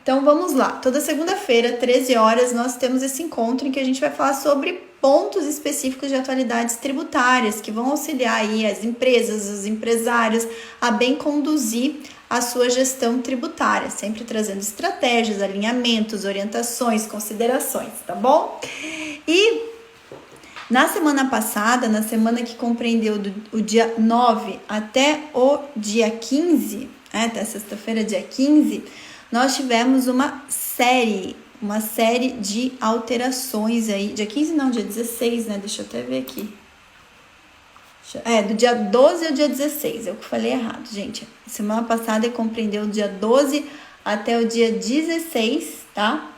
Então vamos lá, toda segunda-feira, 13 horas, nós temos esse encontro em que a gente vai falar sobre pontos específicos de atualidades tributárias que vão auxiliar aí as empresas, os empresários a bem conduzir a sua gestão tributária, sempre trazendo estratégias, alinhamentos, orientações, considerações, tá bom? E na semana passada, na semana que compreendeu o dia 9 até o dia 15, até sexta-feira, dia 15, nós tivemos uma série de alterações aí, dia 15 não, dia 16, né, deixa eu até ver aqui, do dia 12 ao dia 16, eu que falei errado, gente, semana passada compreendeu o dia 12 até o dia 16, tá,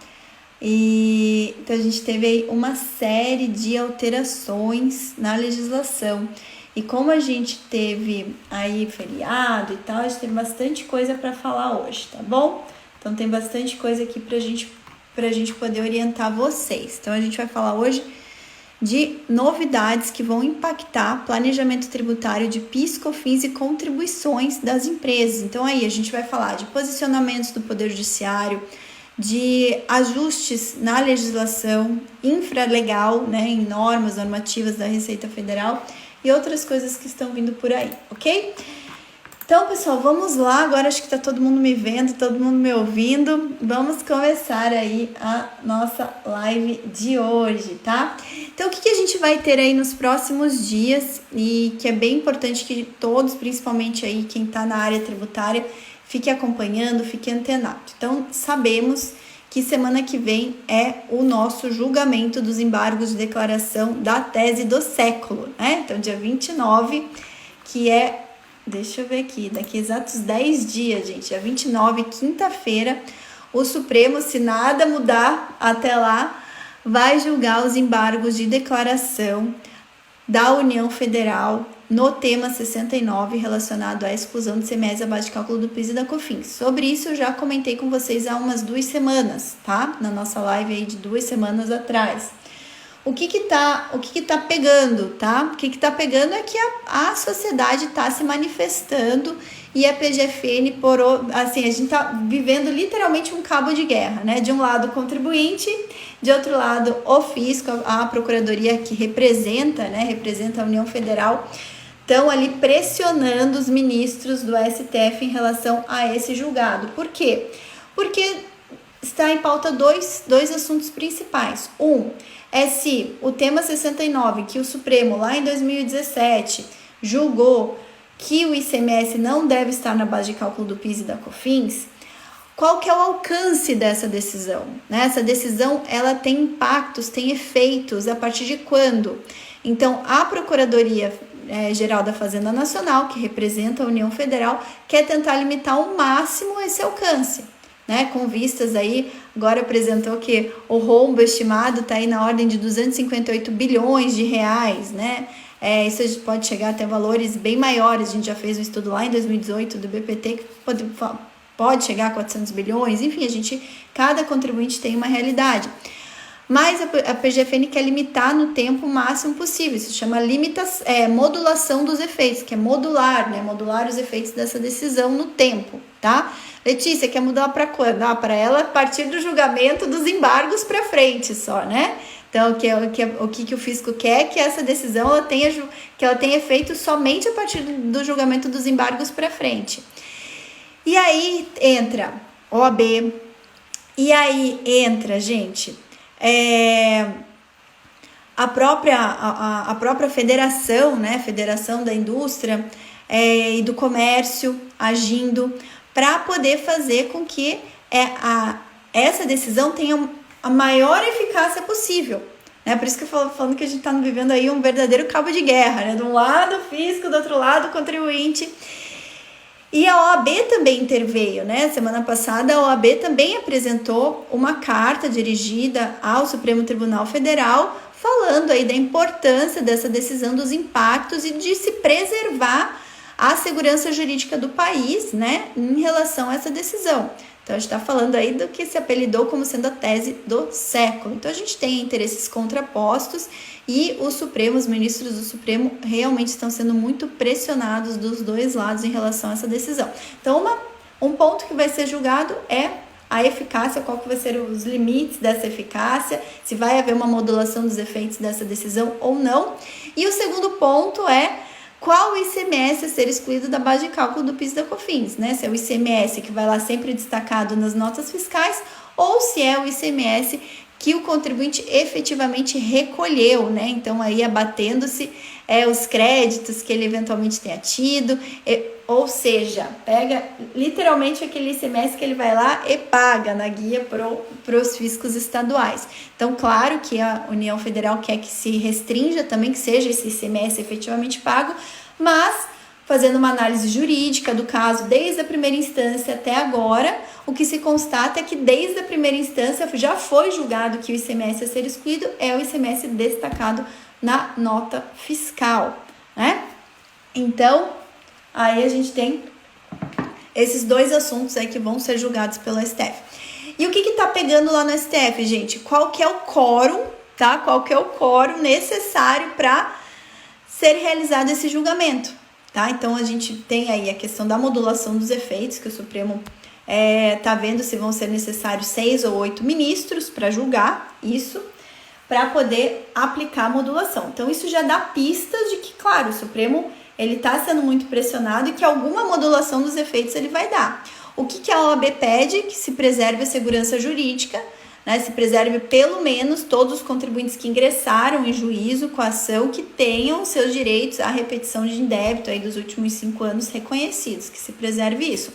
e então a gente teve aí uma série de alterações na legislação, e como a gente teve aí feriado e tal, a gente teve bastante coisa para falar hoje, tá bom? Então tem bastante coisa aqui pra gente poder orientar vocês. Então a gente vai falar hoje de novidades que vão impactar planejamento tributário de PIS, COFINS e contribuições das empresas. Então aí a gente vai falar de posicionamentos do Poder Judiciário, de ajustes na legislação infralegal, né, em normas normativas da Receita Federal e outras coisas que estão vindo por aí, ok? Então, pessoal, vamos lá. Agora acho que tá todo mundo me vendo, todo mundo me ouvindo. Vamos começar aí a nossa live de hoje, tá? Então, o que a gente vai ter aí nos próximos dias e que é bem importante que todos, principalmente aí quem tá na área tributária, fique acompanhando, fique antenado. Então, sabemos que semana que vem é o nosso julgamento dos embargos de declaração da tese do século, né? Então, dia 29, que é, deixa eu ver aqui, daqui exatos 10 dias, gente, dia 29, quinta-feira, o Supremo, se nada mudar até lá, vai julgar os embargos de declaração da União Federal no tema 69 relacionado à exclusão de CMS abaixo de cálculo do PIS e da COFINS. Sobre isso eu já comentei com vocês há umas 2 semanas, tá? Na nossa live aí de 2 semanas atrás. O que tá pegando, tá? O que tá pegando é que a sociedade tá se manifestando e a PGFN, assim, a gente tá vivendo literalmente um cabo de guerra, né? De um lado o contribuinte, de outro lado o fisco, a procuradoria que representa a União Federal, estão ali pressionando os ministros do STF em relação a esse julgado. Por quê? Porque está em pauta dois assuntos principais. É se o tema 69, que o Supremo lá em 2017 julgou que o ICMS não deve estar na base de cálculo do PIS e da COFINS, qual que é o alcance dessa decisão? Né? Essa decisão ela tem impactos, tem efeitos a partir de quando? Então, a Procuradoria Geral da Fazenda Nacional, que representa a União Federal, quer tentar limitar ao máximo esse alcance. Né, com vistas aí, agora apresentou que o rombo estimado está aí na ordem de 258 bilhões de reais, né? Isso pode chegar até valores bem maiores. A gente já fez um estudo lá em 2018 do BPT que pode chegar a 400 bilhões, enfim, cada contribuinte tem uma realidade. Mas a PGFN quer limitar no tempo o máximo possível, isso chama modulação dos efeitos, que é modular, né? Modular os efeitos dessa decisão no tempo, tá? Letícia, quer mudar para quando? Para ela a partir do julgamento dos embargos para frente só, né? Então, o que o fisco quer que essa decisão ela tenha efeito somente a partir do julgamento dos embargos para frente. E aí entra OAB, e aí entra, gente, a própria federação, né? Federação da Indústria e do Comércio agindo para poder fazer com que essa decisão tenha a maior eficácia possível. Né? Por isso que eu falando que a gente está vivendo aí um verdadeiro cabo de guerra, né? De um lado o fisco, do outro lado o contribuinte. E a OAB também interveio, né? Semana passada a OAB também apresentou uma carta dirigida ao Supremo Tribunal Federal falando aí da importância dessa decisão, dos impactos e de se preservar a segurança jurídica do país, né, em relação a essa decisão. Então, a gente está falando aí do que se apelidou como sendo a tese do século. Então, a gente tem interesses contrapostos e os ministros do Supremo realmente estão sendo muito pressionados dos dois lados em relação a essa decisão. Então, um ponto que vai ser julgado é a eficácia, qual que vai ser os limites dessa eficácia, se vai haver uma modulação dos efeitos dessa decisão ou não. E o segundo ponto é qual o ICMS a ser excluído da base de cálculo do PIS e da COFINS, né? Se é o ICMS que vai lá sempre destacado nas notas fiscais ou se é o ICMS que o contribuinte efetivamente recolheu, né? Então aí abatendo-se os créditos que ele eventualmente tenha tido, ou seja, pega literalmente aquele ICMS que ele vai lá e paga na guia para os fiscos estaduais. Então, claro que a União Federal quer que se restrinja também, que seja esse ICMS efetivamente pago, mas fazendo uma análise jurídica do caso desde a primeira instância até agora, o que se constata é que desde a primeira instância já foi julgado que o ICMS a ser excluído é o ICMS destacado na nota fiscal, né? Então, aí a gente tem esses dois assuntos aí que vão ser julgados pelo STF. E o que tá pegando lá no STF, gente? Qual que é o quórum, tá? Qual que é o quórum necessário para ser realizado esse julgamento, tá? Então, a gente tem aí a questão da modulação dos efeitos, que o Supremo tá vendo se vão ser necessários 6 ou 8 ministros para julgar isso, para poder aplicar a modulação. Então, isso já dá pistas de que, claro, o Supremo ele está sendo muito pressionado e que alguma modulação dos efeitos ele vai dar. O que a OAB pede? Que se preserve a segurança jurídica, né? Se preserve pelo menos todos os contribuintes que ingressaram em juízo com a ação que tenham seus direitos à repetição de indébito aí dos últimos 5 anos reconhecidos, que se preserve isso.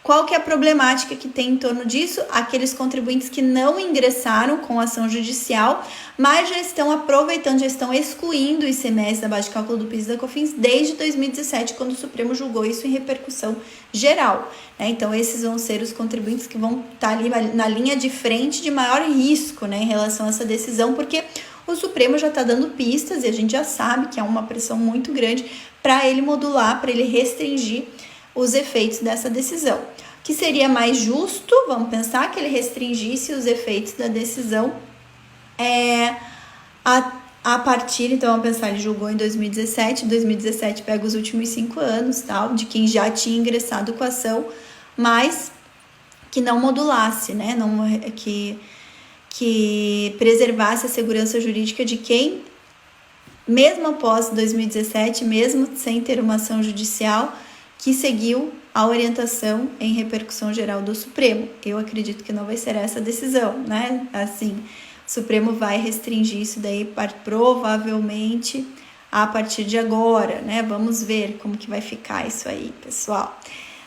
Qual que é a problemática que tem em torno disso? Aqueles contribuintes que não ingressaram com ação judicial, mas já estão aproveitando, já estão excluindo o ICMS da base de cálculo do PIS e da COFINS desde 2017, quando o Supremo julgou isso em repercussão geral, né? Então, esses vão ser os contribuintes que vão estar ali na linha de frente de maior risco, né, em relação a essa decisão, porque o Supremo já está dando pistas e a gente já sabe que há uma pressão muito grande para ele modular, para ele restringir os efeitos dessa decisão. O que seria mais justo, vamos pensar, que ele restringisse os efeitos da decisão a partir, então vamos pensar, ele julgou em 2017 pega os últimos 5 anos, tal, de quem já tinha ingressado com a ação, mas que não modulasse, né, não, que preservasse a segurança jurídica de quem, mesmo após 2017, mesmo sem ter uma ação judicial, que seguiu a orientação em repercussão geral do Supremo. Eu acredito que não vai ser essa a decisão, né? Assim, o Supremo vai restringir isso daí provavelmente a partir de agora, né? Vamos ver como que vai ficar isso aí, pessoal.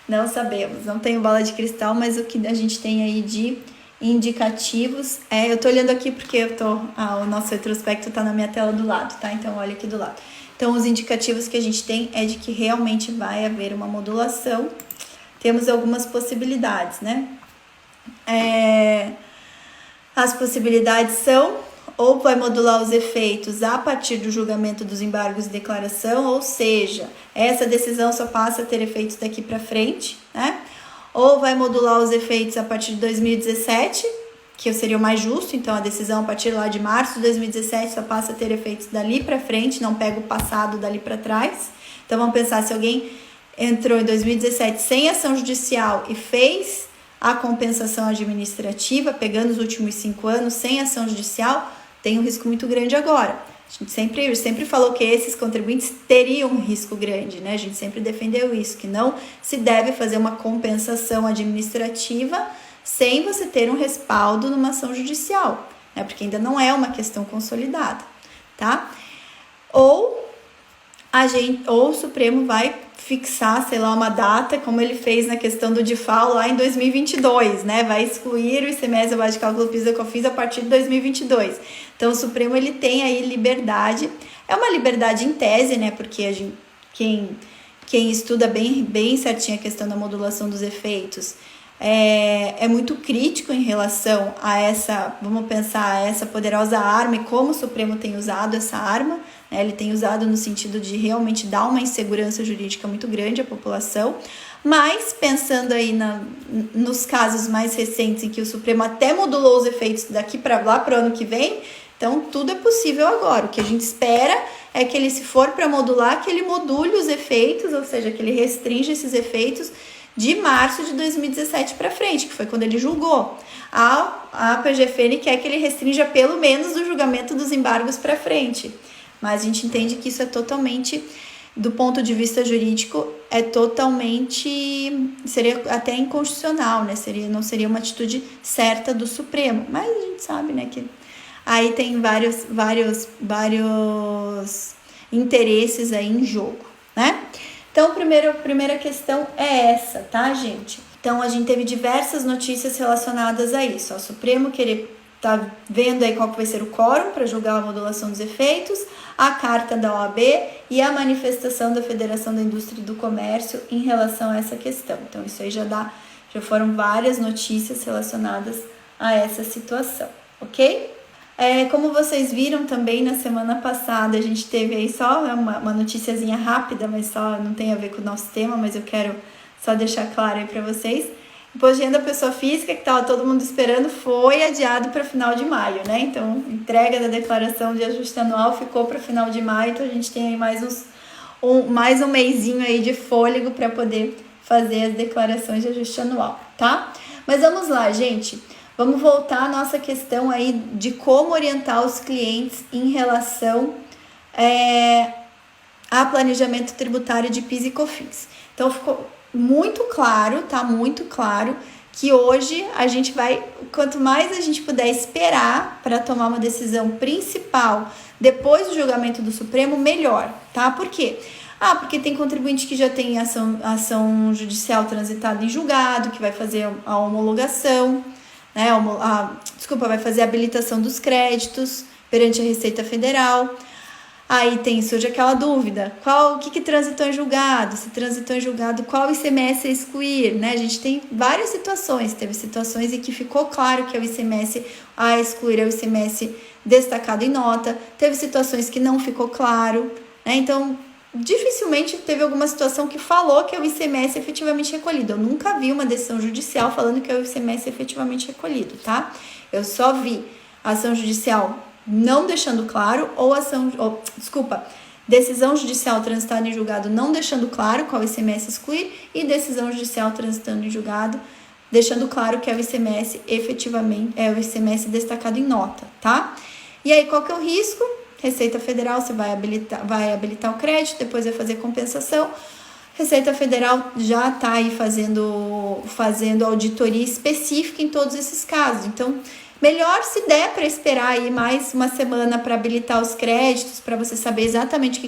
Não sabemos, não tenho bola de cristal, mas o que a gente tem aí de indicativos eu tô olhando aqui porque o nosso retrospecto tá na minha tela do lado, tá? Então, olha aqui do lado. Então, os indicativos que a gente tem é de que realmente vai haver uma modulação. Temos algumas possibilidades, né? As possibilidades são, ou vai modular os efeitos a partir do julgamento dos embargos de declaração, ou seja, essa decisão só passa a ter efeitos daqui para frente, né? Ou vai modular os efeitos a partir de 2017, que seria o mais justo, então a decisão a partir lá de março de 2017 só passa a ter efeitos dali para frente, não pega o passado dali para trás. Então vamos pensar, se alguém entrou em 2017 sem ação judicial e fez a compensação administrativa, pegando os últimos 5 anos sem ação judicial, tem um risco muito grande agora. A gente sempre falou que esses contribuintes teriam um risco grande, né? A gente sempre defendeu isso, que não se deve fazer uma compensação administrativa sem você ter um respaldo numa ação judicial, né? Porque ainda não é uma questão consolidada, tá? Ou o Supremo vai fixar, sei lá, uma data, como ele fez na questão do DIFAL lá em 2022, né? Vai excluir o ICMS, a base de cálculo do PIS e da COFINS a partir de 2022. Então, o Supremo, ele tem aí liberdade, é uma liberdade em tese, né? Porque quem estuda bem certinho a questão da modulação dos efeitos, é muito crítico em relação a vamos pensar, essa poderosa arma e como o Supremo tem usado essa arma, né? Ele tem usado no sentido de realmente dar uma insegurança jurídica muito grande à população, mas pensando aí nos casos mais recentes em que o Supremo até modulou os efeitos daqui para lá para o ano que vem, então tudo é possível agora. O que a gente espera é que ele, se for para modular, que ele module os efeitos, ou seja, que ele restrinja esses efeitos de março de 2017 para frente, que foi quando ele julgou. A PGFN quer que ele restrinja pelo menos o julgamento dos embargos para frente, mas a gente entende que isso é totalmente, do ponto de vista jurídico, seria até inconstitucional, né? Não seria uma atitude certa do Supremo, mas a gente sabe, né, que aí tem vários interesses aí em jogo, né? Então, a primeira questão é essa, tá, gente? Então, a gente teve diversas notícias relacionadas a isso. O Supremo tá vendo aí qual que vai ser o quórum para julgar a modulação dos efeitos, a carta da OAB e a manifestação da Federação da Indústria e do Comércio em relação a essa questão. Então, isso aí já foram várias notícias relacionadas a essa situação, ok? Como vocês viram também na semana passada, a gente teve aí só uma noticiazinha rápida, mas só não tem a ver com o nosso tema, mas eu quero só deixar claro aí para vocês. O imposto de renda da pessoa física, que estava todo mundo esperando, foi adiado para final de maio, né? Então, entrega da declaração de ajuste anual ficou para final de maio, então a gente tem aí mais um mesinho aí de fôlego para poder fazer as declarações de ajuste anual, tá? Mas vamos lá, gente. Vamos voltar à nossa questão aí de como orientar os clientes em relação a planejamento tributário de PIS e COFINS. Então, ficou muito claro, tá? Muito claro que hoje quanto mais a gente puder esperar para tomar uma decisão principal depois do julgamento do Supremo, melhor, tá? Por quê? Porque tem contribuinte que já tem ação judicial transitada em julgado, que vai fazer a homologação, né? Vai fazer a habilitação dos créditos perante a Receita Federal. Aí surge aquela dúvida, o que transitou em julgado? Se transitou em julgado, qual ICMS a excluir, né? A gente tem várias situações, teve situações em que ficou claro que o ICMS a excluir é o ICMS destacado em nota, teve situações que não ficou claro, né? Então, dificilmente teve alguma situação que falou que é o ICMS efetivamente recolhido. Eu nunca vi uma decisão judicial falando que é o ICMS efetivamente recolhido, tá? Eu só vi ação judicial não deixando claro, decisão judicial transitada em julgado não deixando claro qual ICMS excluir e decisão judicial transitando em julgado deixando claro que é o ICMS efetivamente, é o ICMS destacado em nota, tá? E aí, qual que é o risco? Receita Federal, você vai habilitar o crédito, depois vai fazer compensação. Receita Federal já está aí fazendo auditoria específica em todos esses casos. Então, melhor se der para esperar aí mais uma semana para habilitar os créditos, para você saber exatamente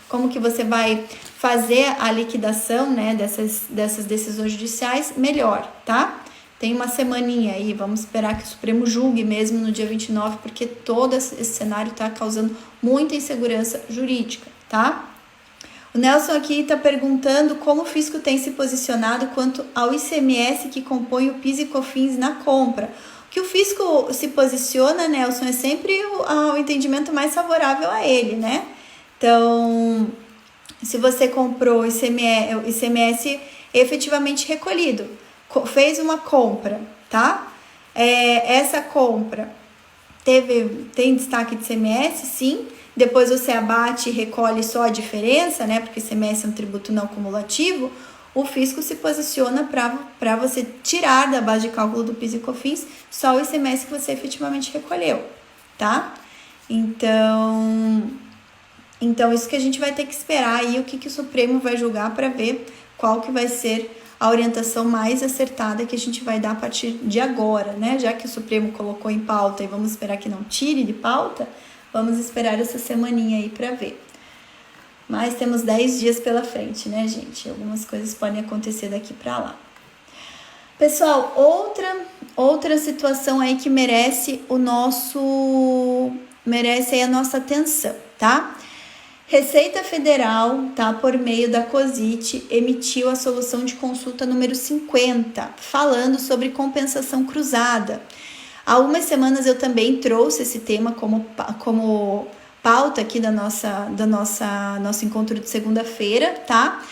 como que você vai fazer a liquidação, né, dessas decisões judiciais, melhor, tá? Tem uma semaninha aí, vamos esperar que o Supremo julgue mesmo no dia 29, porque todo esse cenário está causando muita insegurança jurídica, tá? O Nelson aqui está perguntando como o fisco tem se posicionado quanto ao ICMS que compõe o PIS e COFINS na compra. O que o fisco se posiciona, Nelson, é sempre o entendimento mais favorável a ele, né? Então, se você comprou o ICMS efetivamente recolhido, fez uma compra, tá? Essa compra tem destaque de ICMS, sim. Depois você abate e recolhe só a diferença, né? Porque ICMS é um tributo não cumulativo. O fisco se posiciona para você tirar da base de cálculo do PIS e COFINS só o ICMS que você efetivamente recolheu, tá? Então isso que a gente vai ter que esperar aí o que o Supremo vai julgar para ver qual que vai ser a orientação mais acertada que a gente vai dar a partir de agora, né? Já que o Supremo colocou em pauta e vamos esperar que não tire de pauta, vamos esperar essa semaninha aí para ver. Mas temos 10 dias pela frente, né, gente? Algumas coisas podem acontecer daqui para lá. Pessoal, outra situação aí que merece a nossa atenção, tá? Receita Federal, tá, por meio da COSIT, emitiu a solução de consulta número 50, falando sobre compensação cruzada. Há umas semanas eu também trouxe esse tema como pauta aqui do nosso encontro de segunda-feira, tá?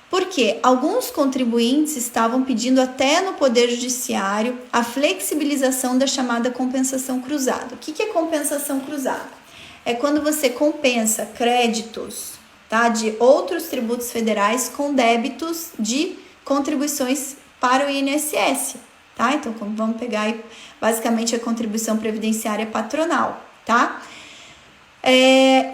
Porque alguns contribuintes estavam pedindo até no Poder Judiciário a flexibilização da chamada compensação cruzada. O que é compensação cruzada? É quando você compensa créditos, tá, de outros tributos federais com débitos de contribuições para o INSS, tá? Então, vamos pegar aí, basicamente a contribuição previdenciária patronal, tá?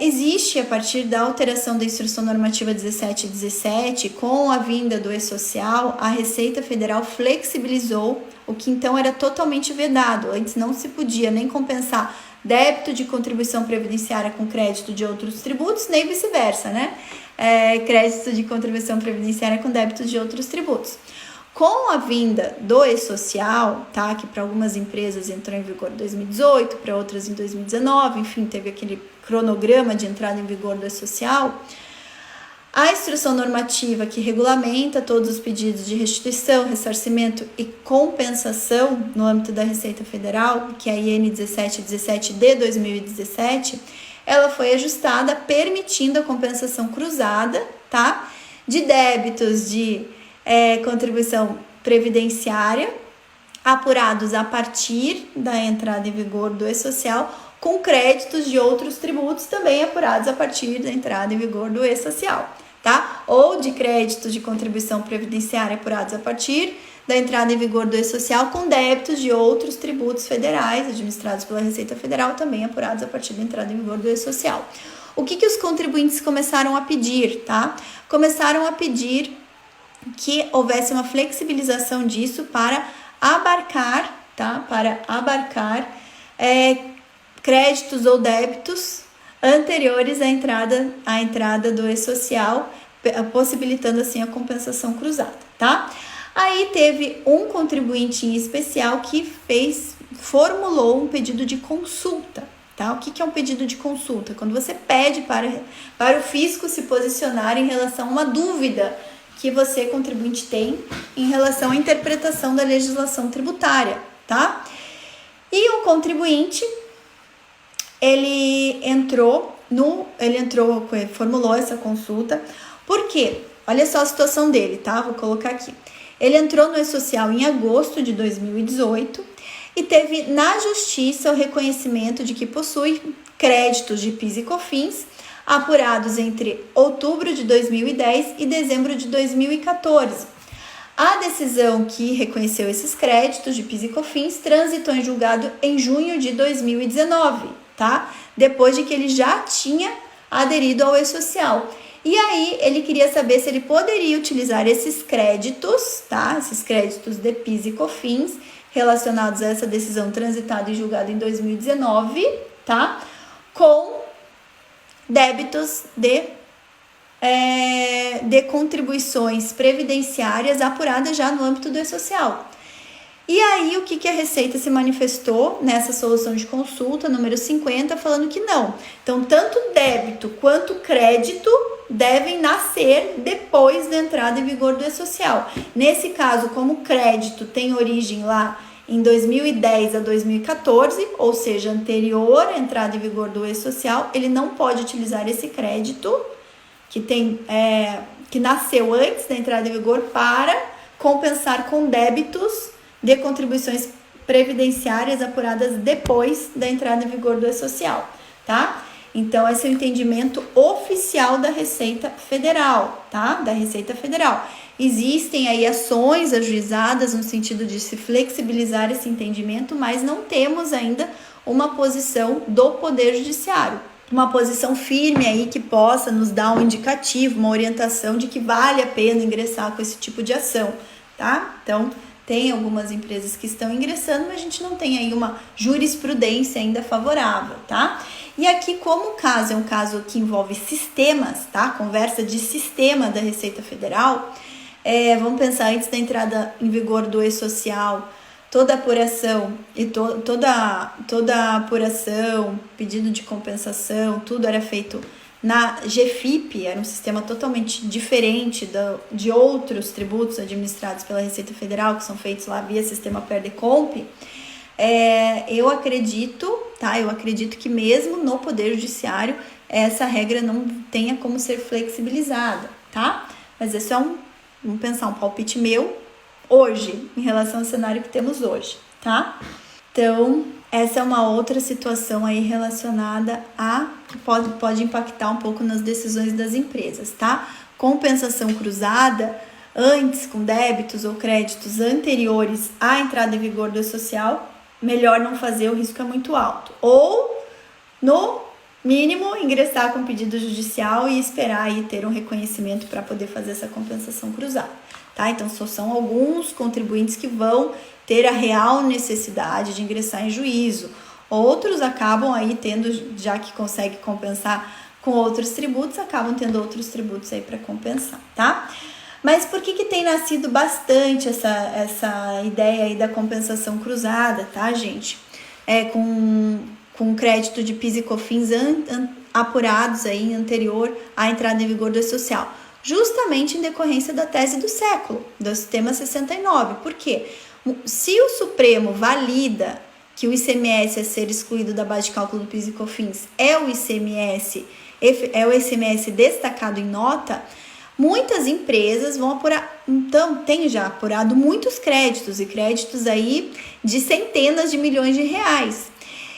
Existe, a partir da alteração da Instrução Normativa 1717, com a vinda do E-Social, a Receita Federal flexibilizou o que então era totalmente vedado. Antes não se podia nem compensar débito de contribuição previdenciária com crédito de outros tributos, nem vice-versa, né? Crédito de contribuição previdenciária com débito de outros tributos. Com a vinda do E-Social, tá, que para algumas empresas entrou em vigor em 2018, para outras em 2019, enfim, teve aquele cronograma de entrada em vigor do E-Social, a instrução normativa que regulamenta todos os pedidos de restituição, ressarcimento e compensação no âmbito da Receita Federal, que é a IN 1717 de 2017, ela foi ajustada permitindo a compensação cruzada, tá, de débitos de contribuição previdenciária apurados a partir da entrada em vigor do E-Social, com créditos de outros tributos também apurados a partir da entrada em vigor do E-Social, tá? Ou de créditos de contribuição previdenciária apurados a partir da entrada em vigor do E-Social, com débitos de outros tributos federais administrados pela Receita Federal também apurados a partir da entrada em vigor do E-Social. O que os contribuintes começaram a pedir, tá? Começaram a pedir que houvesse uma flexibilização disso para abarcar, tá? Para abarcar créditos ou débitos anteriores à entrada do E-Social, possibilitando assim a compensação cruzada, tá? Aí teve um contribuinte em especial que formulou um pedido de consulta, tá? O que é um pedido de consulta? Quando você pede para o fisco se posicionar em relação a uma dúvida que você, contribuinte, tem em relação à interpretação da legislação tributária, tá? E o contribuinte, ele formulou essa consulta. Por quê? Olha só a situação dele, tá? Vou colocar aqui. Ele entrou no E-Social em agosto de 2018 e teve na justiça o reconhecimento de que possui créditos de PIS e COFINS apurados entre outubro de 2010 e dezembro de 2014. A decisão que reconheceu esses créditos de PIS e COFINS transitou em julgado em junho de 2019, tá? Depois de que ele já tinha aderido ao E-Social. E aí ele queria saber se ele poderia utilizar esses créditos, tá? Esses créditos de PIS e COFINS relacionados a essa decisão transitada e julgada em 2019, tá? Com débitos de contribuições previdenciárias apuradas já no âmbito do E-Social. E aí, o que a Receita se manifestou nessa solução de consulta, número 50, falando que não. Então, tanto débito quanto crédito devem nascer depois da entrada em vigor do E-Social. Nesse caso, como crédito tem origem lá em 2010 a 2014, ou seja, anterior à entrada em vigor do E-Social, ele não pode utilizar esse crédito que nasceu antes da entrada em vigor para compensar com débitos de contribuições previdenciárias apuradas depois da entrada em vigor do E-Social, tá? Então, esse é o entendimento oficial da Receita Federal, tá? Da Receita Federal. Existem aí ações ajuizadas no sentido de se flexibilizar esse entendimento, mas não temos ainda uma posição do Poder Judiciário, uma posição firme aí que possa nos dar um indicativo, uma orientação de que vale a pena ingressar com esse tipo de ação, tá? Então, tem algumas empresas que estão ingressando, mas a gente não tem aí uma jurisprudência ainda favorável, tá? E aqui, como o caso é um caso que envolve sistemas, tá? Conversa de sistema da Receita Federal, vamos pensar antes da entrada em vigor do E-Social, toda a apuração e toda apuração, pedido de compensação, tudo era feito na GFIP, era um sistema totalmente diferente de outros tributos administrados pela Receita Federal, que são feitos lá via sistema PERDECOMP. Eu acredito que mesmo no Poder Judiciário, essa regra não tenha como ser flexibilizada, tá? Mas esse é vamos pensar, um palpite meu hoje, em relação ao cenário que temos hoje, tá? Então, essa é uma outra situação aí relacionada que pode impactar um pouco nas decisões das empresas, tá? Compensação cruzada, antes com débitos ou créditos anteriores à entrada em vigor do E-Social, melhor não fazer, o risco é muito alto. Ou, no mínimo, ingressar com pedido judicial e esperar aí ter um reconhecimento para poder fazer essa compensação cruzada, tá? Então, são alguns contribuintes que vão ter a real necessidade de ingressar em juízo. Outros acabam aí tendo, já que consegue compensar com outros tributos, acabam tendo outros tributos aí para compensar, tá? Mas por que tem nascido bastante essa ideia aí da compensação cruzada, tá, gente? Com crédito de PIS e COFINS apurados aí anterior à entrada em vigor do E-Social. Justamente em decorrência da tese do século, do sistema 69. Por quê? Se o Supremo valida que o ICMS a ser excluído da base de cálculo do PIS e COFINS é o ICMS destacado em nota, muitas empresas vão apurar, então tem já apurado muitos créditos e créditos aí de centenas de milhões de reais.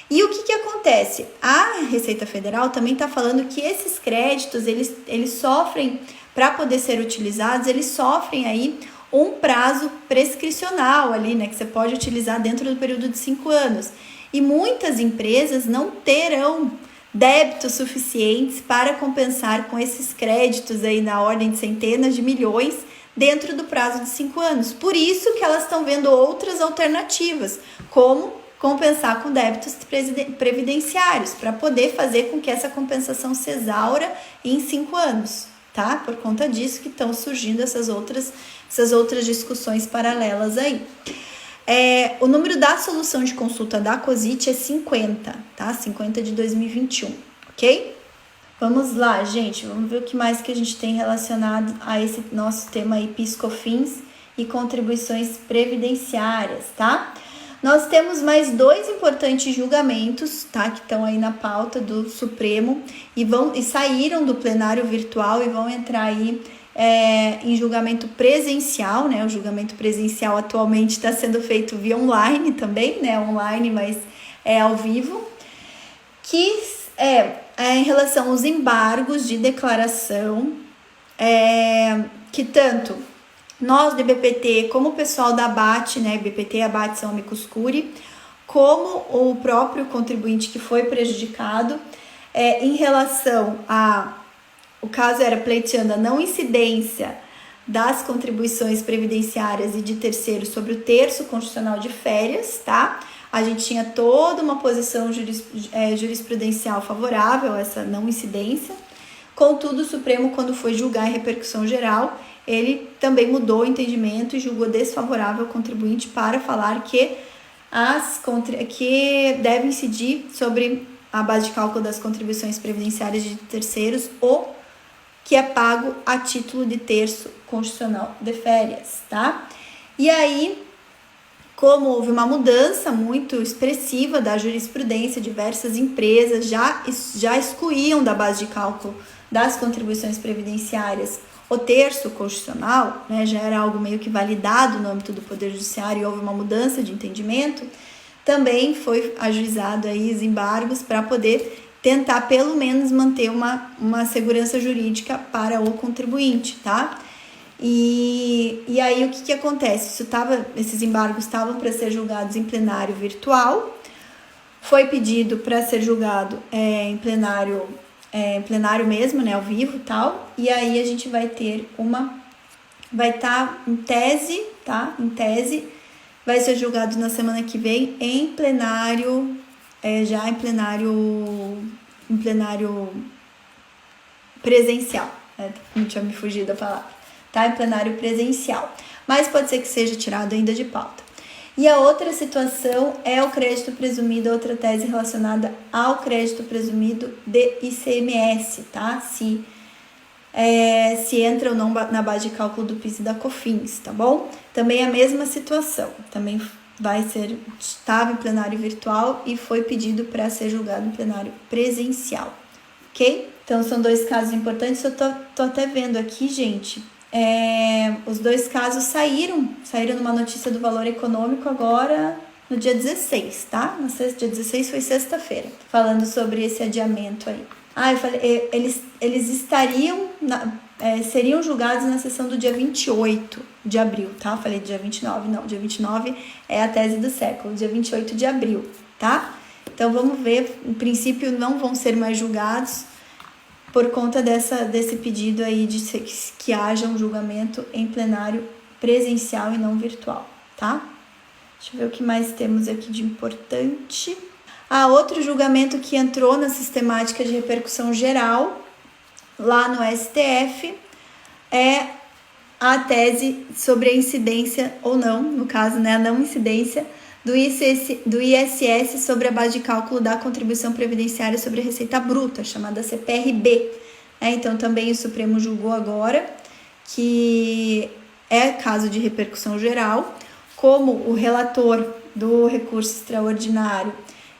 E o que acontece? A Receita Federal também está falando que esses créditos, eles sofrem, para poder ser utilizados, eles sofrem aí um prazo prescricional ali, né, que você pode utilizar dentro do período de 5 anos. E muitas empresas não terão débitos suficientes para compensar com esses créditos aí na ordem de centenas de milhões dentro do prazo de 5 anos. Por isso que elas estão vendo outras alternativas, como compensar com débitos previdenciários, para poder fazer com que essa compensação se exaura em 5 anos, tá? Por conta disso que estão surgindo essas outras discussões paralelas aí. O número da solução de consulta da COSIT é 50, tá? 50 de 2021, ok? Vamos lá, gente, vamos ver o que mais que a gente tem relacionado a esse nosso tema aí, PIS/COFINS e contribuições previdenciárias, tá? Nós temos mais 2 importantes julgamentos, tá? Que estão aí na pauta do Supremo e saíram do plenário virtual e vão entrar aí em julgamento presencial, né? O julgamento presencial atualmente está sendo feito via online também, né? Online, mas ao vivo, que em relação aos embargos de declaração, que tanto nós do IBPT, como o pessoal da ABAT, né? IBPT e ABAT são amicus curiae, como o próprio contribuinte que foi prejudicado, em relação o caso era pleiteando a não incidência das contribuições previdenciárias e de terceiros sobre o terço constitucional de férias, tá? A gente tinha toda uma posição jurisprudencial favorável a essa não incidência. Contudo, o Supremo, quando foi julgar em repercussão geral, ele também mudou o entendimento e julgou desfavorável ao contribuinte para falar que deve incidir sobre a base de cálculo das contribuições previdenciárias de terceiros ou que é pago a título de terço constitucional de férias, tá? E aí, como houve uma mudança muito expressiva da jurisprudência, diversas empresas já excluíam da base de cálculo das contribuições previdenciárias o terço constitucional, né? Já era algo meio que validado no âmbito do Poder Judiciário e houve uma mudança de entendimento, também foi ajuizado aí os embargos para poder tentar pelo menos manter uma segurança jurídica para o contribuinte, tá? E aí o que acontece? Esses embargos estavam para ser julgados em plenário virtual, foi pedido para ser julgado em plenário mesmo, né, ao vivo e tal, e aí a gente vai ter vai estar em tese, tá? Em tese, vai ser julgado na semana que vem em plenário, já em plenário presencial, não tinha me fugido da palavra, tá? Em plenário presencial, mas pode ser que seja tirado ainda de pauta. E a outra situação é o crédito presumido, outra tese relacionada ao crédito presumido de ICMS, tá? Se entra ou não na base de cálculo do PIS e da COFINS, tá bom? Também a mesma situação, também estava em plenário virtual e foi pedido para ser julgado em plenário presencial, ok? Então, são 2 casos importantes, eu tô até vendo aqui, gente, os 2 casos saíram numa notícia do Valor Econômico agora no dia 16, tá? Dia 16 foi sexta-feira, falando sobre esse adiamento aí. Eu falei, eles estariam seriam julgados na sessão do dia 28 de abril, tá? Falei dia 29, não, dia 29 é a tese do século, dia 28 de abril, tá? Então vamos ver, em princípio não vão ser mais julgados por conta desse pedido aí de que haja um julgamento em plenário presencial e não virtual, tá? Deixa eu ver o que mais temos aqui de importante. Outro julgamento que entrou na sistemática de repercussão geral lá no STF é a tese sobre a incidência ou não, no caso, né, a não incidência do ISS sobre a base de cálculo da contribuição previdenciária sobre a receita bruta, chamada CPRB. Então, também o Supremo julgou agora que é caso de repercussão geral, como o relator do recurso extraordinário,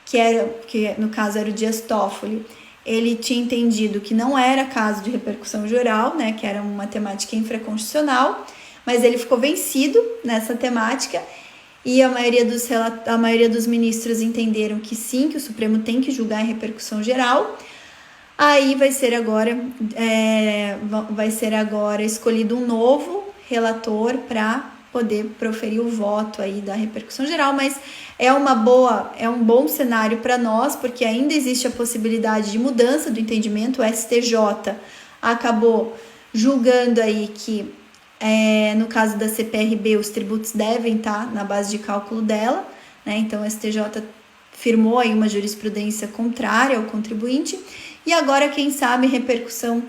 que no caso era o Dias Toffoli, ele tinha entendido que não era caso de repercussão geral, né, que era uma temática infraconstitucional, mas ele ficou vencido nessa temática e a maioria dos ministros entenderam que sim, que o Supremo tem que julgar em repercussão geral. Aí vai ser agora escolhido um novo relator para poder proferir o voto aí da repercussão geral, mas é um bom cenário para nós, porque ainda existe a possibilidade de mudança do entendimento. O STJ acabou julgando aí que no caso da CPRB, os tributos devem estar na base de cálculo dela, né? Então o STJ firmou aí uma jurisprudência contrária ao contribuinte, e agora, quem sabe, repercussão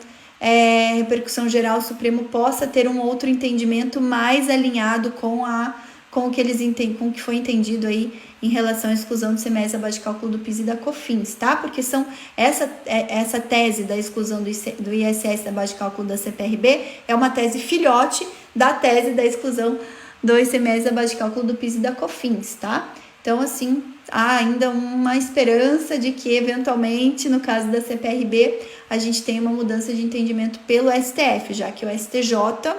geral, o Supremo possa ter um outro entendimento mais alinhado com o que foi entendido aí em relação à exclusão do CMS da base de cálculo do PIS e da COFINS, tá? Porque essa tese da exclusão do ISS da base de cálculo da CPRB é uma tese filhote da tese da exclusão do ICMS da base de cálculo do PIS e da COFINS, tá? Então, assim, há ainda uma esperança de que, eventualmente, no caso da CPRB, a gente tenha uma mudança de entendimento pelo STF, já que o STJ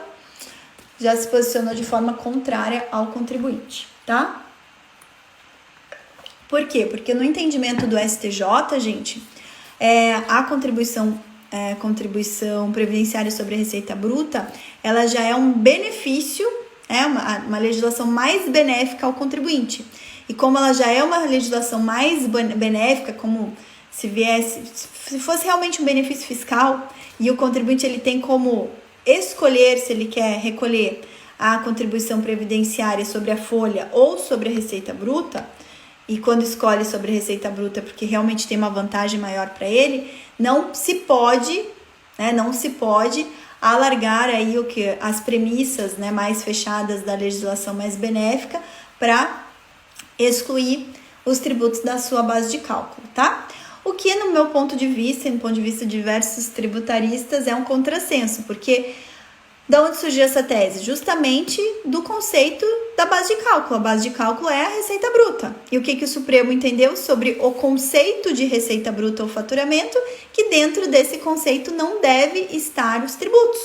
já se posicionou de forma contrária ao contribuinte, tá? Por quê? Porque no entendimento do STJ, gente, a contribuição previdenciária sobre a receita bruta, ela já é um benefício, uma legislação mais benéfica ao contribuinte. E como ela já é uma legislação mais benéfica, como se fosse realmente um benefício fiscal, e o contribuinte ele tem como escolher se ele quer recolher a contribuição previdenciária sobre a folha ou sobre a receita bruta, e quando escolhe sobre a receita bruta porque realmente tem uma vantagem maior para ele, não se pode alargar aí as premissas, né, mais fechadas da legislação mais benéfica para excluir os tributos da sua base de cálculo, tá? O que, no meu ponto de vista, e no ponto de vista de diversos tributaristas, é um contrassenso, porque da onde surgiu essa tese? Justamente do conceito da base de cálculo. A base de cálculo é a receita bruta. E o que o Supremo entendeu sobre o conceito de receita bruta ou faturamento? Que dentro desse conceito não deve estar os tributos,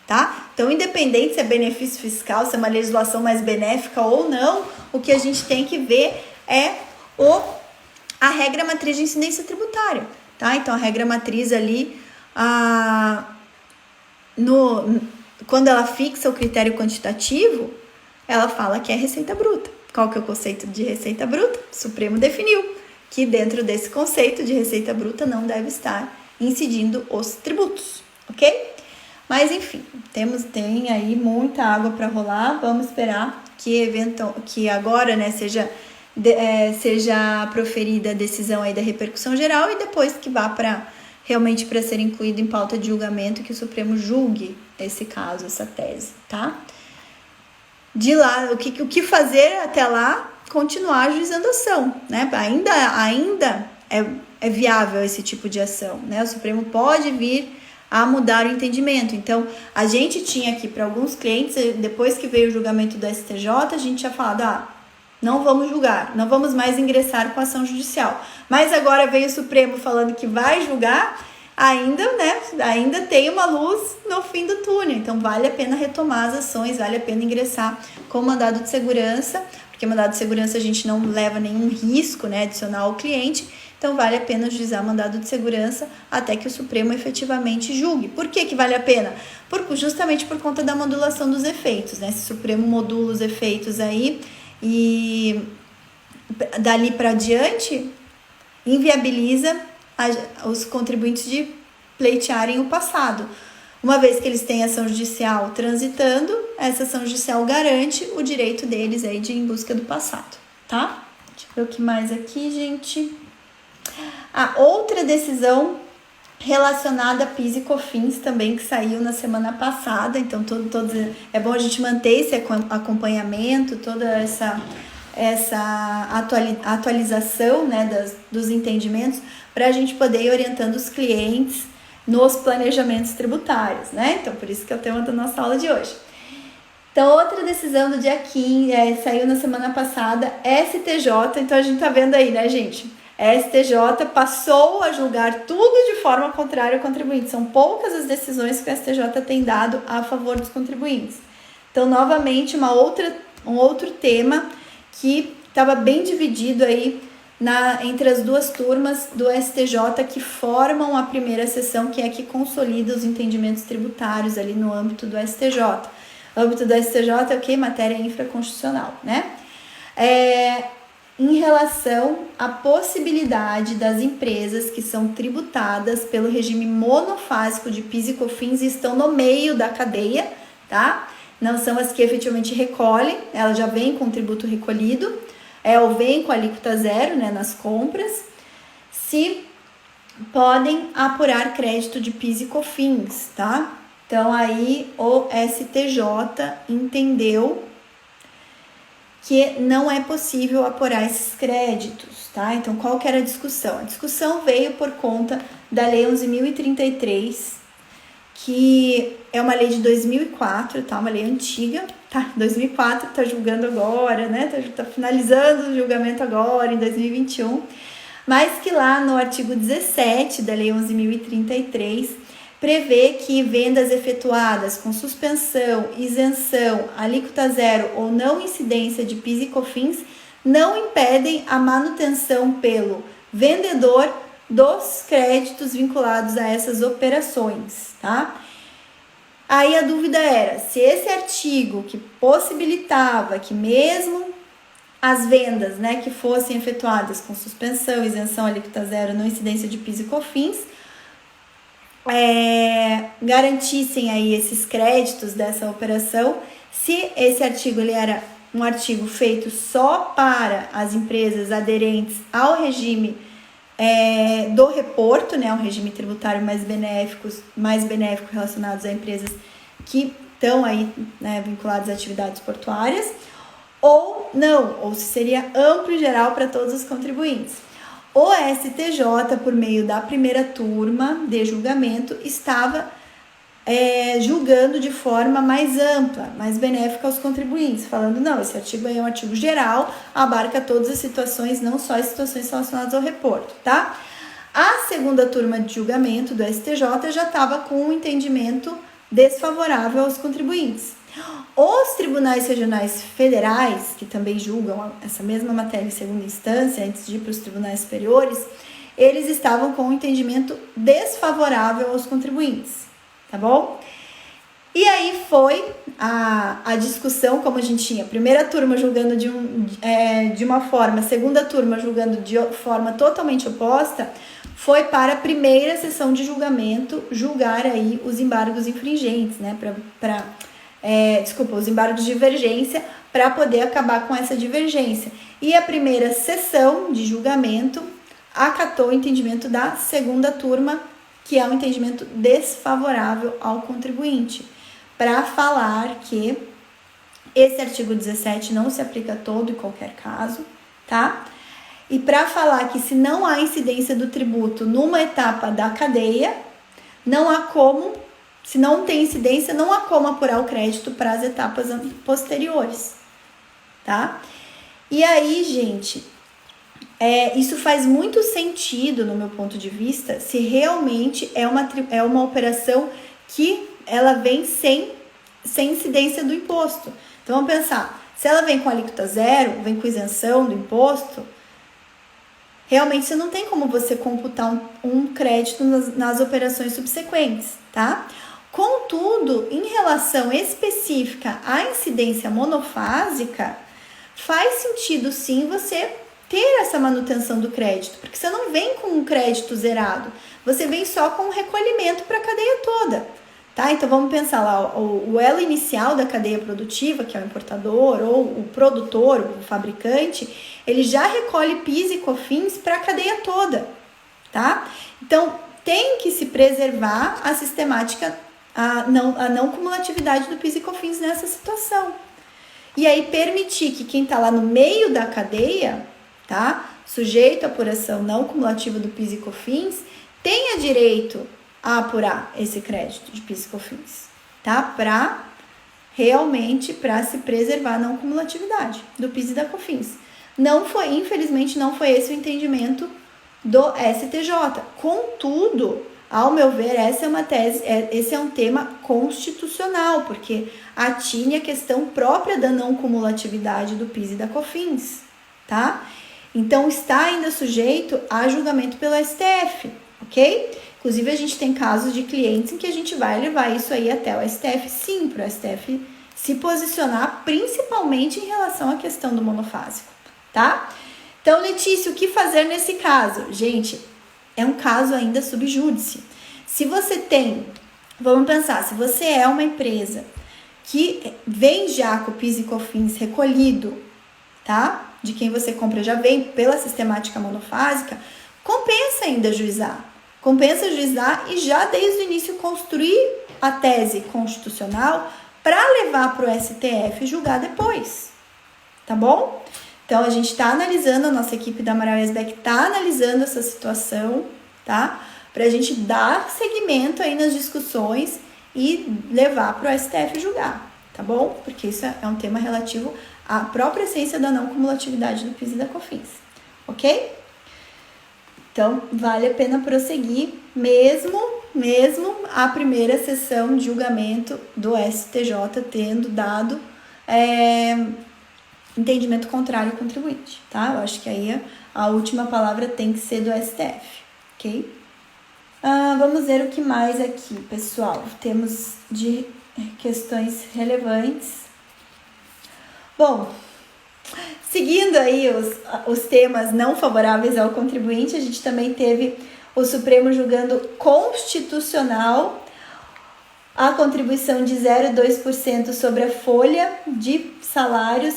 tá? Então, independente se é benefício fiscal, se é uma legislação mais benéfica ou não, o que a gente tem que ver é a regra matriz de incidência tributária, tá? Então, a regra matriz ali, quando ela fixa o critério quantitativo, ela fala que é receita bruta. Qual que é o conceito de receita bruta? O Supremo definiu que dentro desse conceito de receita bruta não deve estar incidindo os tributos, ok? Mas, enfim, tem aí muita água para rolar. Vamos esperar que agora, né, seja proferida a decisão aí da repercussão geral e depois que vá realmente para ser incluído em pauta de julgamento, que o Supremo julgue esse caso, essa tese, tá? De lá, o que fazer até lá? Continuar ajuizando a ação, né? Ainda é viável esse tipo de ação, né? O Supremo pode vir a mudar o entendimento. Então, a gente tinha aqui para alguns clientes, depois que veio o julgamento do STJ, a gente tinha falado, não vamos julgar, não vamos mais ingressar com ação judicial. Mas agora veio o Supremo falando que vai julgar, ainda tem uma luz no fim do túnel. Então, vale a pena retomar as ações, vale a pena ingressar com mandado de segurança, porque mandado de segurança a gente não leva nenhum risco, né, adicional ao cliente. Então, vale a pena ajuizar mandado de segurança até que o Supremo efetivamente julgue. Por que vale a pena? Justamente por conta da modulação dos efeitos, né? Se o Supremo modula os efeitos aí e dali para diante, inviabiliza os contribuintes de pleitearem o passado. Uma vez que eles têm ação judicial transitando, essa ação judicial garante o direito deles aí de ir em busca do passado, tá? Deixa eu ver o que mais aqui, gente. A outra decisão relacionada a PIS e COFINS também, que saiu na semana passada. Então, é bom a gente manter esse acompanhamento, toda essa atualização, né, dos entendimentos, para a gente poder ir orientando os clientes nos planejamentos tributários, né? Então, por isso que é o tema da nossa aula de hoje. Então, outra decisão do dia 15, saiu na semana passada, STJ. Então, a gente tá vendo aí, né, gente? STJ passou a julgar tudo de forma contrária ao contribuinte. São poucas as decisões que o STJ tem dado a favor dos contribuintes. Então, novamente, um outro tema que estava bem dividido aí entre as duas turmas do STJ que formam a primeira sessão, que é que consolida os entendimentos tributários ali no âmbito do STJ. O âmbito do STJ é o que? Matéria infraconstitucional, né? Em relação à possibilidade das empresas que são tributadas pelo regime monofásico de PIS e COFINS e estão no meio da cadeia, tá? Não são as que efetivamente recolhem, ela já vem com o tributo recolhido, ou vem com a alíquota zero, né, nas compras, se podem apurar crédito de PIS e COFINS, tá? Então, aí o STJ entendeu que não é possível apurar esses créditos, tá? Então, qual que era a discussão? A discussão veio por conta da Lei 11.033, que é uma lei de 2004, tá? Uma lei antiga, tá? 2004, tá julgando agora, né? Tá finalizando o julgamento agora, em 2021, mas que lá no artigo 17 da Lei 11.033, prevê que vendas efetuadas com suspensão, isenção, alíquota zero ou não incidência de PIS e COFINS não impedem a manutenção pelo vendedor dos créditos vinculados a essas operações, tá? Aí a dúvida era se esse artigo que possibilitava que mesmo as vendas, né, que fossem efetuadas com suspensão, isenção, alíquota zero, não incidência de PIS e COFINS, garantissem aí esses créditos dessa operação, se esse artigo ele era um artigo feito só para as empresas aderentes ao regime do reporto, né, um regime tributário mais benéfico relacionados a empresas que estão aí, né, vinculadas a atividades portuárias, ou não, ou se seria amplo e geral para todos os contribuintes. O STJ, por meio da primeira turma de julgamento, estava julgando de forma mais ampla, mais benéfica aos contribuintes, falando, não, esse artigo aí é um artigo geral, abarca todas as situações, não só as situações relacionadas ao reporto, tá? A segunda turma de julgamento do STJ já estava com um entendimento desfavorável aos contribuintes. Os tribunais regionais federais, que também julgam essa mesma matéria em segunda instância, antes de ir para os tribunais superiores, eles estavam com um entendimento desfavorável aos contribuintes, tá bom? E aí foi a discussão, como a gente tinha, primeira turma julgando de uma forma, segunda turma julgando de forma totalmente oposta, foi para a primeira sessão de julgamento julgar aí os embargos infringentes, né, os embargos de divergência, para poder acabar com essa divergência. E a primeira sessão de julgamento acatou o entendimento da segunda turma, que é um entendimento desfavorável ao contribuinte, para falar que esse artigo 17 não se aplica a todo e qualquer caso, tá? E para falar que se não há incidência do tributo numa etapa da cadeia, não há como, se não tem incidência, não há como apurar o crédito para as etapas posteriores, tá? E aí, gente, Isso faz muito sentido, no meu ponto de vista, se realmente é uma operação que ela vem sem incidência do imposto. Então, vamos pensar, se ela vem com alíquota zero, vem com isenção do imposto, realmente você não tem como você computar um crédito nas operações subsequentes, tá? Contudo, em relação específica à incidência monofásica, faz sentido sim você ter essa manutenção do crédito, porque você não vem com um crédito zerado, você vem só com um recolhimento para a cadeia toda, tá? Então vamos pensar lá, o elo inicial da cadeia produtiva, que é o importador ou o produtor, o fabricante, ele já recolhe PIS e COFINS para a cadeia toda, tá? Então tem que se preservar a sistemática, a não cumulatividade do PIS e COFINS nessa situação. E aí permitir que quem está lá no meio da cadeia, tá, sujeito à apuração não cumulativa do PIS e COFINS, tenha direito a apurar esse crédito de PIS e COFINS, tá? Para se preservar a não cumulatividade do PIS e da COFINS. Infelizmente não foi esse o entendimento do STJ. Contudo, ao meu ver, esse é um tema constitucional, porque atine a questão própria da não cumulatividade do PIS e da COFINS, tá? Então, está ainda sujeito a julgamento pelo STF, ok? Inclusive, a gente tem casos de clientes em que a gente vai levar isso aí até o STF, sim, para o STF se posicionar, principalmente em relação à questão do monofásico, tá? Então, Letícia, o que fazer nesse caso? Gente, é um caso ainda sub júdice. Se você tem, vamos pensar, se você é uma empresa que vem já com o PIS e COFINS recolhido, tá? De quem você compra já vem pela sistemática monofásica, compensa ainda ajuizar. Compensa ajuizar e já desde o início construir a tese constitucional para levar para o STF julgar depois, tá bom? Então, a gente está analisando, a nossa equipe da Amaral Esbeck está analisando essa situação, tá? Para a gente dar seguimento aí nas discussões e levar para o STF julgar, tá bom? Porque isso é um tema relativo à própria essência da não cumulatividade do PIS e da COFINS, ok? Então, vale a pena prosseguir, mesmo a primeira sessão de julgamento do STJ tendo dado entendimento contrário ao contribuinte, tá? Eu acho que aí a última palavra tem que ser do STF, ok? Vamos ver o que mais aqui, pessoal. Temos de questões relevantes. Bom, seguindo aí os temas não favoráveis ao contribuinte, a gente também teve o Supremo julgando constitucional a contribuição de 0,2% sobre a folha de salários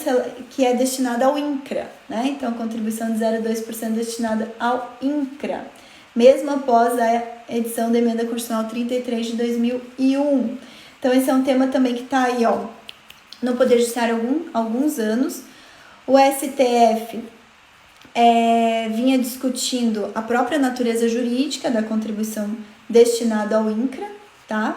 que é destinada ao INCRA, né? Então, a contribuição de 0,2% destinada ao INCRA, mesmo após a edição da Emenda Constitucional 33 de 2001. Então, esse é um tema também que está aí, ó, no Poder Judiciário há alguns anos. O STF vinha discutindo a própria natureza jurídica da contribuição destinada ao INCRA, tá?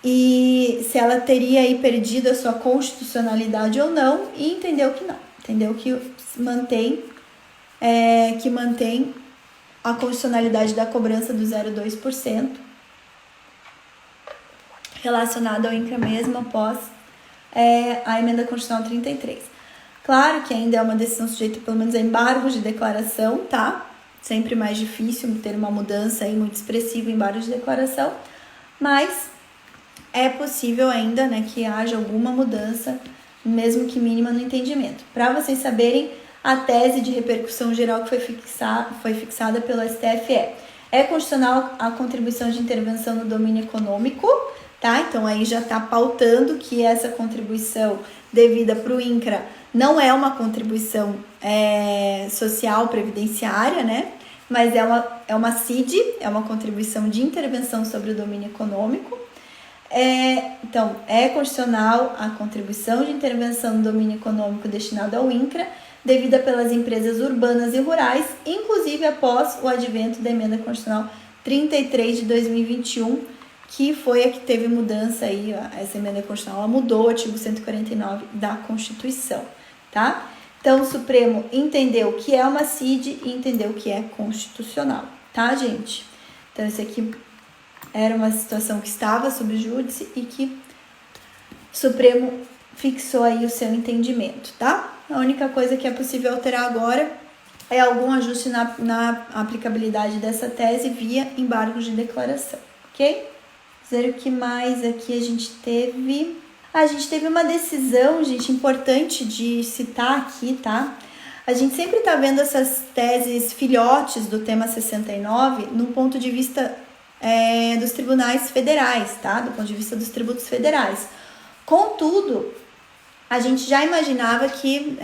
E se ela teria aí perdido a sua constitucionalidade ou não, e entendeu que não. Entendeu que mantém a constitucionalidade da cobrança do 0,2% relacionada ao INCRA mesmo após a Emenda Constitucional 33. Claro que ainda é uma decisão sujeita pelo menos a embargos de declaração, tá? Sempre mais difícil ter uma mudança aí muito expressiva em embargos de declaração, mas é possível ainda, né, que haja alguma mudança, mesmo que mínima, no entendimento. Para vocês saberem, a tese de repercussão geral que foi fixada pelo STF é constitucional a contribuição de intervenção no domínio econômico, tá? Então, aí já está pautando que essa contribuição devida para o INCRA não é uma contribuição social previdenciária, né? Mas é uma CID, é uma contribuição de intervenção sobre o domínio econômico. Então, é constitucional a contribuição de intervenção no domínio econômico destinada ao INCRA, devida pelas empresas urbanas e rurais, inclusive após o advento da Emenda Constitucional 33 de 2021, que foi a que teve mudança aí, essa Emenda Constitucional, ela mudou o artigo 149 da Constituição, tá? Então, o Supremo entendeu que é uma CID e entendeu que é constitucional, tá, gente? Então, esse aqui era uma situação que estava sob júdice e que o Supremo fixou aí o seu entendimento, tá? A única coisa que é possível alterar agora é algum ajuste na aplicabilidade dessa tese via embargos de declaração, ok? Dizer o que mais aqui a gente teve. A gente teve uma decisão, gente, importante de citar aqui, tá? A gente sempre tá vendo essas teses filhotes do tema 69 no ponto de vista dos tribunais federais, tá? Do ponto de vista dos tributos federais. Contudo, a gente já imaginava que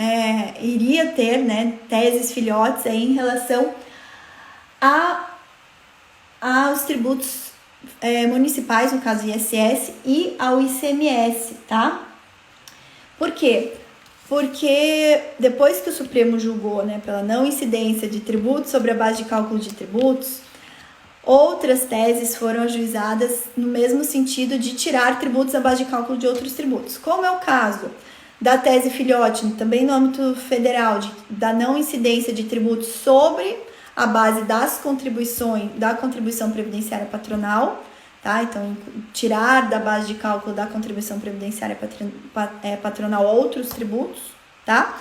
iria ter, né, teses filhotes aí em relação aos tributos municipais, no caso ISS, e ao ICMS, tá? Por quê? Porque depois que o Supremo julgou, né, pela não incidência de tributos sobre a base de cálculo de tributos, outras teses foram ajuizadas no mesmo sentido de tirar tributos da base de cálculo de outros tributos, como é o caso da tese filhote, também no âmbito federal, da não incidência de tributos sobre a base das contribuições, da contribuição previdenciária patronal, tá? Então, tirar da base de cálculo da contribuição previdenciária patronal outros tributos, tá?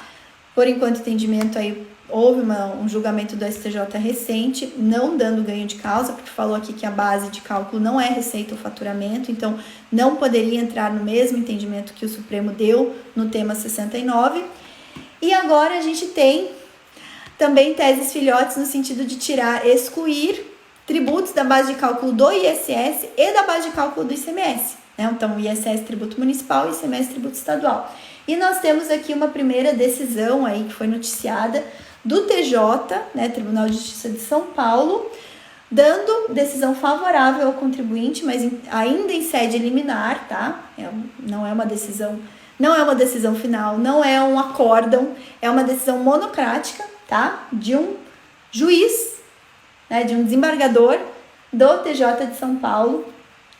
Por enquanto, entendimento aí, houve um julgamento do STJ recente, não dando ganho de causa, porque falou aqui que a base de cálculo não é receita ou faturamento, então não poderia entrar no mesmo entendimento que o Supremo deu no tema 69. E agora a gente tem também teses filhotes no sentido de excluir tributos da base de cálculo do ISS e da base de cálculo do ICMS, né? Então, o ISS tributo municipal e o ICMS tributo estadual. E nós temos aqui uma primeira decisão aí que foi noticiada do TJ, né, Tribunal de Justiça de São Paulo, dando decisão favorável ao contribuinte, mas ainda em sede liminar, tá? Não é uma decisão final, não é um acórdão, é uma decisão monocrática, tá? De um juiz, né, de um desembargador do TJ de São Paulo,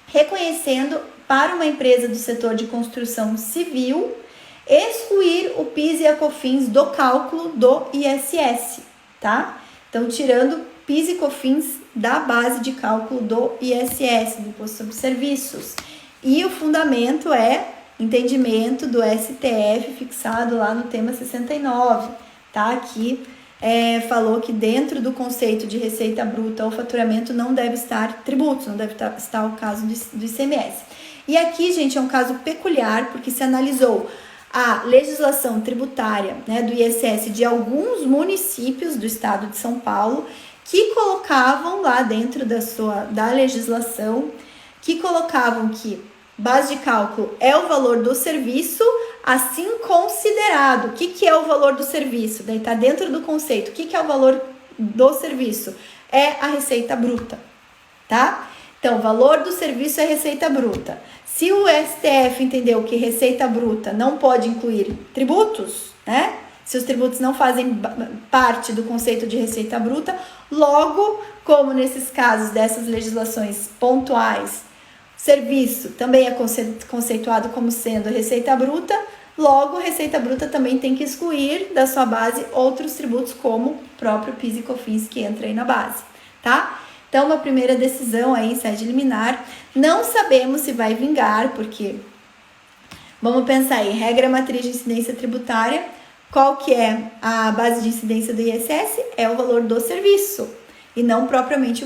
reconhecendo para uma empresa do setor de construção civil excluir o PIS e a COFINS do cálculo do ISS, tá? Então, tirando PIS e COFINS da base de cálculo do ISS, do Imposto sobre Serviços. E o fundamento é entendimento do STF fixado lá no tema 69, tá? Aqui falou que dentro do conceito de receita bruta ou faturamento não deve estar tributos, não deve estar o caso do ICMS. E aqui, gente, é um caso peculiar, porque se analisou a legislação tributária, né, do ISS de alguns municípios do estado de São Paulo que colocavam lá dentro da legislação, que colocavam que base de cálculo é o valor do serviço assim considerado. O que é o valor do serviço? Daí está dentro do conceito. O que é o valor do serviço? É a receita bruta, tá? Então, o valor do serviço é receita bruta. Se o STF entendeu que receita bruta não pode incluir tributos, né? Se os tributos não fazem parte do conceito de receita bruta, logo, como nesses casos dessas legislações pontuais, serviço também é conceituado como sendo receita bruta, logo, receita bruta também tem que excluir da sua base outros tributos, como o próprio PIS e COFINS que entra aí na base, tá? Então, uma primeira decisão aí em sede liminar. Não sabemos se vai vingar, porque vamos pensar aí, regra matriz de incidência tributária, qual que é a base de incidência do ISS? É o valor do serviço, e não propriamente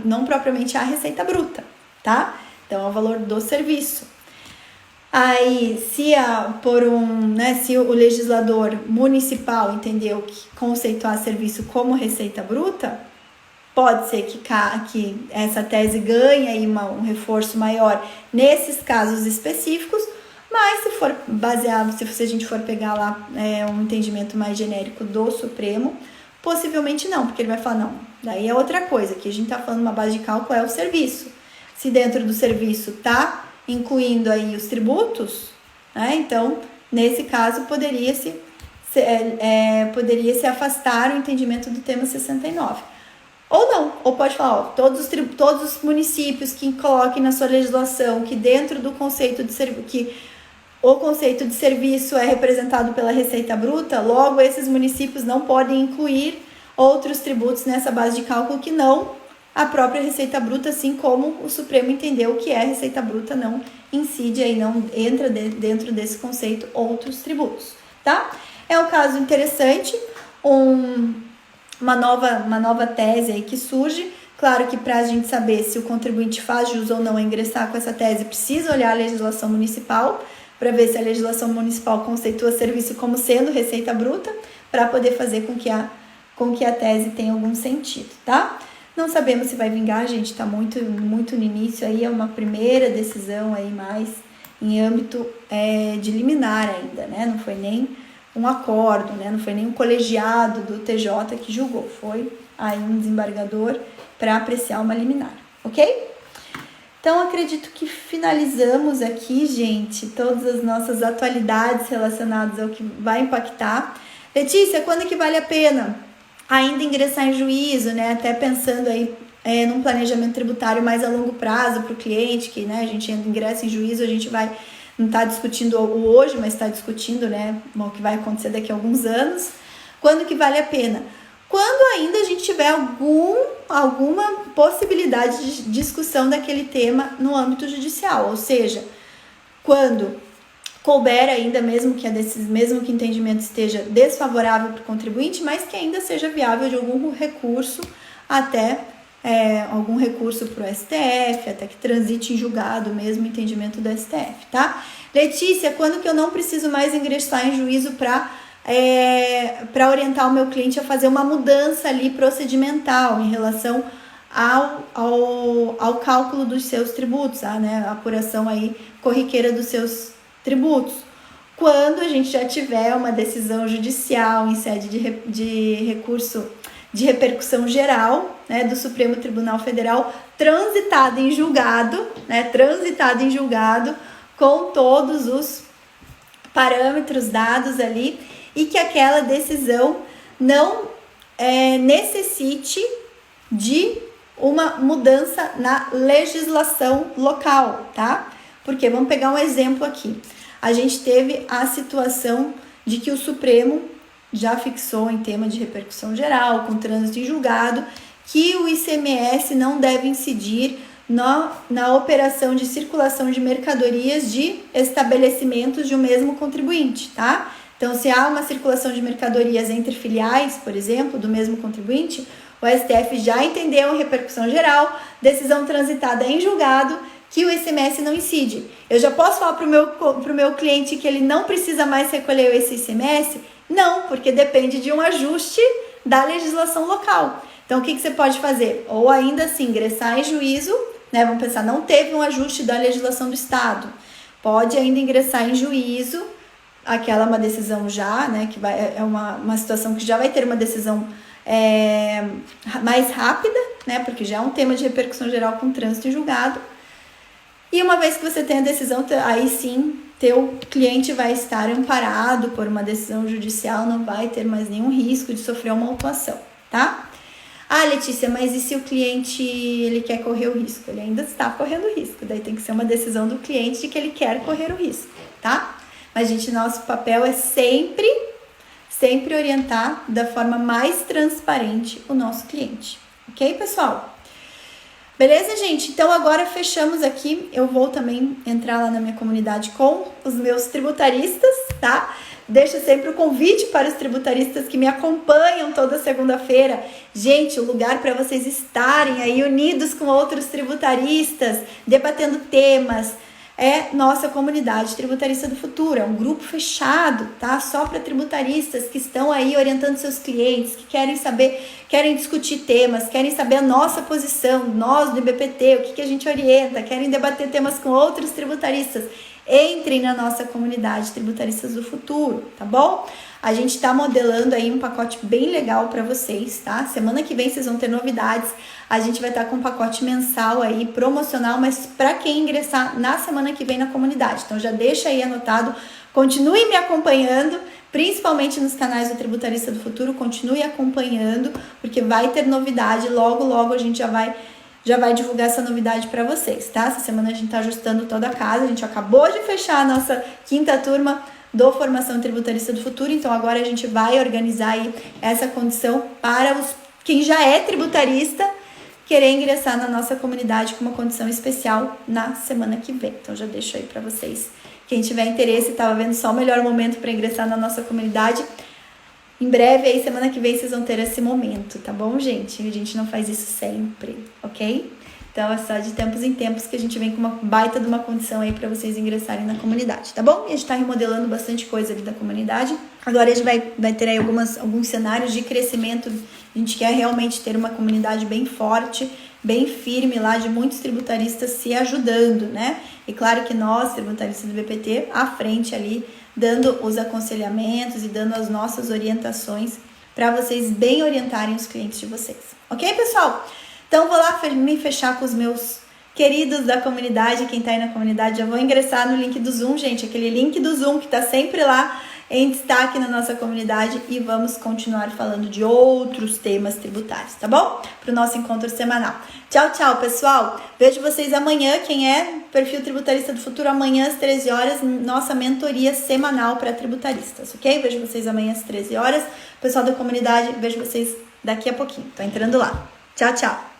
não propriamente a receita bruta, tá? Então, é o valor do serviço. Aí, se o legislador municipal entendeu que conceituar serviço como receita bruta, pode ser que essa tese ganhe aí um reforço maior nesses casos específicos, mas se for baseado, se a gente for pegar lá um entendimento mais genérico do Supremo, possivelmente não, porque ele vai falar, não, daí é outra coisa, que a gente está falando uma base de cálculo é o serviço. Se dentro do serviço está incluindo aí os tributos, né, então, nesse caso, poderia se afastar o entendimento do tema 69. Ou não, ou pode falar, todos os municípios que coloquem na sua legislação que dentro do conceito de serviço, que o conceito de serviço é representado pela receita bruta, logo esses municípios não podem incluir outros tributos nessa base de cálculo que não a própria receita bruta, assim como o Supremo entendeu que é a receita bruta, não incide aí, não entra dentro desse conceito outros tributos, tá? É um caso interessante, uma nova tese aí que surge. Claro que para a gente saber se o contribuinte faz jus ou não a ingressar com essa tese, precisa olhar a legislação municipal, para ver se a legislação municipal conceitua serviço como sendo receita bruta, para poder fazer com que a tese tenha algum sentido, tá? Não sabemos se vai vingar, gente, tá muito no início aí, é uma primeira decisão aí mais em âmbito de liminar ainda, né? Não foi nem um acordo, né? Não foi nem um colegiado do TJ que julgou, foi aí um desembargador para apreciar uma liminar, ok? Então, acredito que finalizamos aqui, gente, todas as nossas atualidades relacionadas ao que vai impactar. Letícia, quando é que vale a pena ainda ingressar em juízo, né? Até pensando aí num planejamento tributário mais a longo prazo para o cliente, que, né, a gente ingressa em juízo, a gente não está discutindo hoje, mas está discutindo, né, o que vai acontecer daqui a alguns anos. Quando que vale a pena? Quando ainda a gente tiver alguma possibilidade de discussão daquele tema no âmbito judicial, ou seja, quando couber ainda, mesmo que o entendimento esteja desfavorável para o contribuinte, mas que ainda seja viável de algum recurso até algum recurso para o STF, até que transite em julgado mesmo o entendimento do STF, tá? Letícia, quando que eu não preciso mais ingressar em juízo para orientar o meu cliente a fazer uma mudança ali procedimental em relação ao cálculo dos seus tributos, né? A apuração aí corriqueira dos seus tributos? Quando a gente já tiver uma decisão judicial em sede de recurso de repercussão geral, né, do Supremo Tribunal Federal, transitada em julgado, com todos os parâmetros dados ali, e que aquela decisão não necessite de uma mudança na legislação local, tá? Porque vamos pegar um exemplo aqui. A gente teve a situação de que o Supremo já fixou em tema de repercussão geral, com trânsito em julgado, que o ICMS não deve incidir na operação de circulação de mercadorias de estabelecimentos de um mesmo contribuinte, tá? Então, se há uma circulação de mercadorias entre filiais, por exemplo, do mesmo contribuinte, o STF já entendeu em repercussão geral, decisão transitada em julgado, que o ICMS não incide. Eu já posso falar para o meu cliente que ele não precisa mais recolher esse ICMS? Não, porque depende de um ajuste da legislação local. Então, o que você pode fazer? Ou ainda assim, ingressar em juízo, né? Vamos pensar, não teve um ajuste da legislação do Estado. Pode ainda ingressar em juízo, aquela é uma decisão já, né? Que é uma situação que já vai ter uma decisão mais rápida, né? Porque já é um tema de repercussão geral com trânsito em julgado. E uma vez que você tem a decisão, aí sim, teu cliente vai estar amparado por uma decisão judicial, não vai ter mais nenhum risco de sofrer uma autuação, tá? Ah, Letícia, mas e se o cliente ele quer correr o risco? Ele ainda está correndo o risco, daí tem que ser uma decisão do cliente de que ele quer correr o risco, tá? Mas, gente, nosso papel é sempre orientar da forma mais transparente o nosso cliente, ok, pessoal? Beleza, gente? Então, agora fechamos aqui. Eu vou também entrar lá na minha comunidade com os meus tributaristas, tá? Deixo sempre o convite para os tributaristas que me acompanham toda segunda-feira. Gente, o lugar para vocês estarem aí unidos com outros tributaristas, debatendo temas, é nossa comunidade Tributarista do Futuro. É um grupo fechado, tá? Só para tributaristas que estão aí orientando seus clientes, que querem discutir temas, querem saber a nossa posição, nós do IBPT, o que a gente orienta, querem debater temas com outros tributaristas. Entrem na nossa comunidade Tributaristas do Futuro, tá bom? A gente está modelando aí um pacote bem legal para vocês, tá? Semana que vem vocês vão ter novidades. A gente vai estar com um pacote mensal aí, promocional, mas para quem ingressar na semana que vem na comunidade. Então já deixa aí anotado, continue me acompanhando, principalmente nos canais do Tributarista do Futuro, continue acompanhando, porque vai ter novidade, logo a gente já vai já vai divulgar essa novidade para vocês, tá? Essa semana a gente tá ajustando toda a casa, a gente acabou de fechar a nossa 5ª turma do Formação Tributarista do Futuro, então agora a gente vai organizar aí essa condição para quem já é tributarista querer ingressar na nossa comunidade com uma condição especial na semana que vem. Então já deixo aí para vocês, quem tiver interesse, estava vendo só o melhor momento para ingressar na nossa comunidade. Em breve aí, semana que vem, vocês vão ter esse momento, tá bom, gente? A gente não faz isso sempre, ok? Então, é só de tempos em tempos que a gente vem com uma baita de uma condição aí para vocês ingressarem na comunidade, tá bom? E a gente tá remodelando bastante coisa ali da comunidade. Agora a gente vai ter aí alguns cenários de crescimento. A gente quer realmente ter uma comunidade bem forte, bem firme lá, de muitos tributaristas se ajudando, né? E claro que nós, tributaristas do BPT, à frente ali, dando os aconselhamentos e dando as nossas orientações para vocês bem orientarem os clientes de vocês. Ok, pessoal? Então, vou lá me fechar com os meus queridos da comunidade. Quem tá aí na comunidade, já vou ingressar no link do Zoom, gente. Aquele link do Zoom que tá sempre lá em destaque na nossa comunidade. E vamos continuar falando de outros temas tributários, tá bom? Para o nosso encontro semanal. Tchau, tchau, pessoal. Vejo vocês amanhã. Quem é Perfil Tributarista do Futuro, amanhã às 13 horas, nossa mentoria semanal para tributaristas, ok? Vejo vocês amanhã às 13 horas. Pessoal da comunidade, vejo vocês daqui a pouquinho. Tô entrando lá. Tchau, tchau.